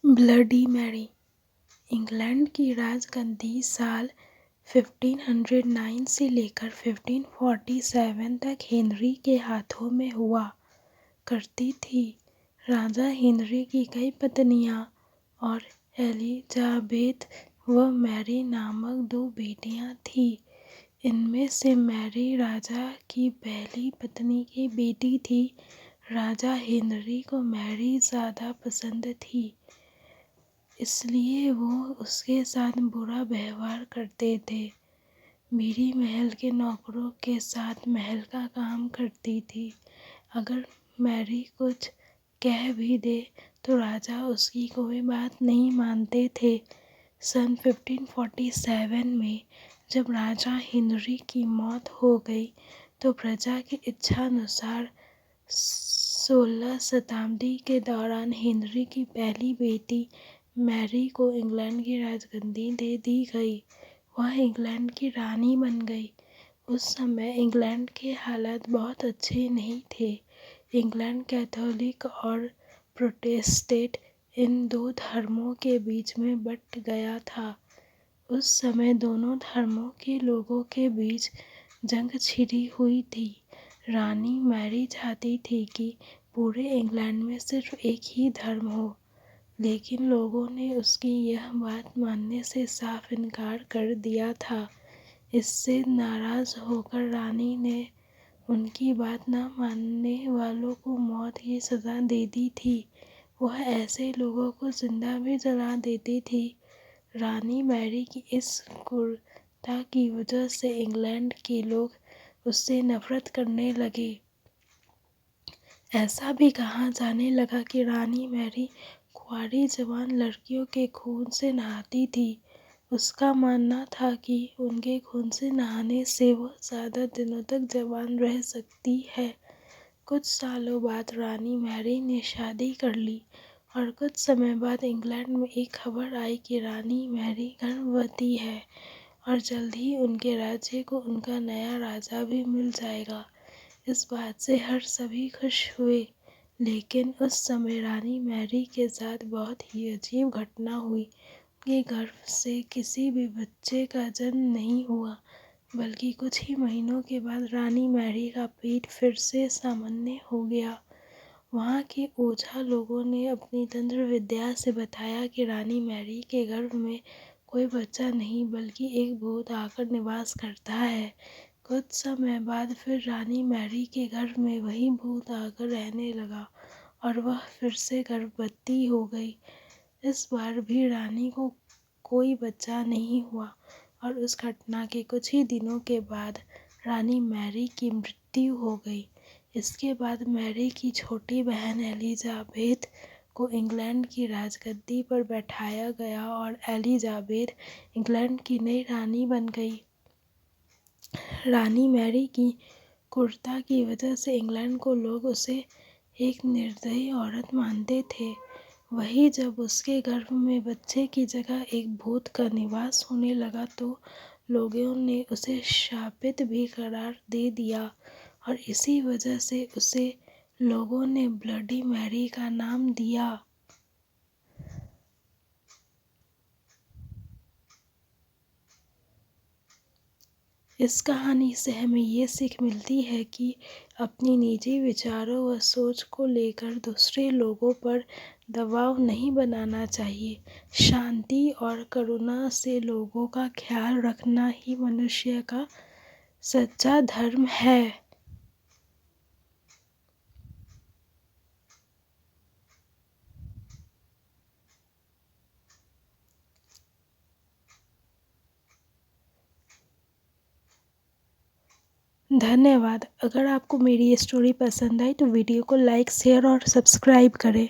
Bloody Mary England की राजगद्दी साल 1509 से लेकर 1547 तक हेनरी के हाथों में हुआ करती थी। राजा हेनरी की कई पत्नियां और एलिजाबेथ व मैरी नामक दो बेटियां थीं। इनमें से मैरी राजा की पहली पत्नी की बेटी थी। राजा हेनरी को मैरी ज़्यादा पसंद थी, इसलिए वो उसके साथ बुरा व्यवहार करते थे। मेरी महल के नौकरों के साथ महल का काम करती थी। अगर मैरी कुछ कह भी दे तो राजा उसकी कोई बात नहीं मानते थे। सन 1547 में जब राजा हेनरी की मौत हो गई तो प्रजा की इच्छा अनुसार 16 शताब्दी के दौरान हेनरी की पहली बेटी मैरी को इंग्लैंड की राजगद्दी दे दी गई। वह इंग्लैंड की रानी बन गई। उस समय इंग्लैंड के हालात बहुत अच्छे नहीं थे। इंग्लैंड कैथोलिक और प्रोटेस्टेंट इन दो धर्मों के बीच में बंट गया था। उस समय दोनों धर्मों के लोगों के बीच जंग छिड़ी हुई थी। रानी मैरी चाहती थी कि पूरे इंग्लैंड में सिर्फ एक ही धर्म हो, लेकिन लोगों ने उसकी यह बात मानने से साफ इनकार कर दिया था। इससे नाराज़ होकर रानी ने उनकी बात न मानने वालों को मौत की सज़ा दे दी थी। वह ऐसे लोगों को जिंदा भी जला देती थी। रानी मैरी की इस क्रूरता की वजह से इंग्लैंड के लोग उससे नफरत करने लगे। ऐसा भी कहा जाने लगा कि रानी मैरी कुंवारी जवान लड़कियों के खून से नहाती थी। उसका मानना था कि उनके खून से नहाने से वह ज़्यादा दिनों तक जवान रह सकती है। कुछ सालों बाद रानी मैरी ने शादी कर ली और कुछ समय बाद इंग्लैंड में एक खबर आई कि रानी मैरी गर्भवती है और जल्द ही उनके राज्य को उनका नया राजा भी मिल जाएगा। इस बात से हर सभी खुश हुए, लेकिन उस समय रानी मैरी के साथ बहुत ही अजीब घटना हुई। उनके गर्भ से किसी भी बच्चे का जन्म नहीं हुआ, बल्कि कुछ ही महीनों के बाद रानी मैरी का पेट फिर से सामान्य हो गया। वहाँ के ओझा लोगों ने अपनी तंत्र विद्या से बताया कि रानी मैरी के गर्भ में कोई बच्चा नहीं बल्कि एक भूत आकर निवास करता है। कुछ समय बाद फिर रानी मैरी के गर्भ में वही भूत आकर रहने लगा और वह फिर से गर्भवती हो गई। इस बार भी रानी को कोई बच्चा नहीं हुआ और उस घटना के कुछ ही दिनों के बाद रानी मैरी की मृत्यु हो गई। इसके बाद मैरी की छोटी बहन एलिजाबेथ को इंग्लैंड की राजगद्दी पर बैठाया गया और एलिजाबेथ इंग्लैंड की नई रानी बन गई। रानी मैरी की क्रूरता की वजह से इंग्लैंड को लोग उसे एक निर्दयी औरत मानते थे। वहीं जब उसके गर्भ में बच्चे की जगह एक भूत का निवास होने लगा तो लोगों ने उसे शापित भी करार दे दिया और इसी वजह से उसे लोगों ने ब्लडी मैरी का नाम दिया। इस कहानी से हमें ये सीख मिलती है कि अपनी निजी विचारों व सोच को लेकर दूसरे लोगों पर दबाव नहीं बनाना चाहिए। शांति और करुणा से लोगों का ख्याल रखना ही मनुष्य का सच्चा धर्म है। धन्यवाद। अगर आपको मेरी ये स्टोरी पसंद आई तो वीडियो को लाइक, शेयर और सब्सक्राइब करें।